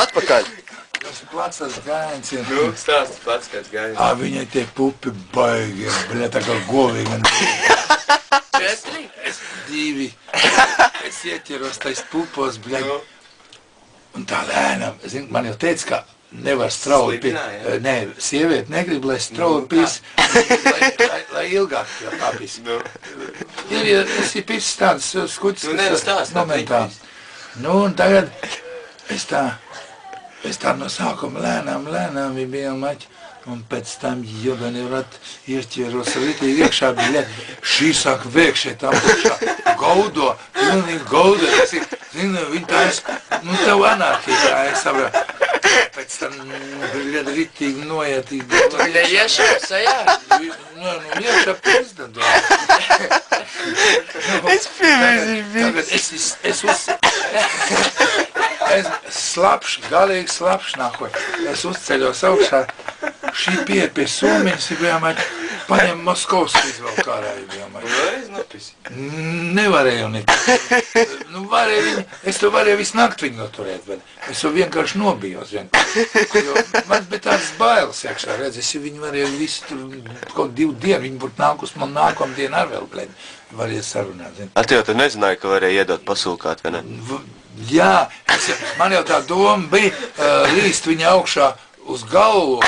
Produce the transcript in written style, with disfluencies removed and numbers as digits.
Atpakaļ. Tas placas gājiens ir. Nu, stāsts pats kāds gājiens. Viņai tie pupi baigi, bļa, tā kā govīgi. 4? 2. Es ieķeros tais pupos, bļa. Un tā lēnām, zin, man jau teica, ka nevar strauji pīt. Nē, sievieti negrib, lai strauji pīs, lai ilgāk papīs. Es ir pīsis tāds skuķis, kas momentā. Nu, un tagad es tā no sākuma lēnām bijām maķi. Un pēc tam, ja gan ir ieķeros ritīgi iekšā, bija šī saka vēk šeit apakšā, gaudo, pilnīgi gaudo, tas ir, zinu, viņi tā es, nu tev anarhija tā es sapratu. Pēc tam bija ritīgi noietīgi. Tu viņa iešā sajā? Nu, iešā prezidentā. Es piemērs Es slapš, galīgi slapš nākoju. Es uzceļos augšā. Šī pieeja pie Somijas ir bijām, paņem Moskovski izvēl kārāju bijām. Vēlreiz nopisi? Nevarēju nekad. Nu, es to varēju visu nakti viņu noturēt, bet es to vienkārši nobijos vienkārši. Jo man bija tāds bailes iekšā, redz, es viņu varēju visu tur kaut 2 dienu, viņi būtu nākus man nākamā dienu ar vēl, blēd, varēja sarunāt, zin. Ar tev tu nezināji, ka varēja iedot pasulkāt, vai ne? Jā, man jau tā doma bija līst viņa augšā uz galvu.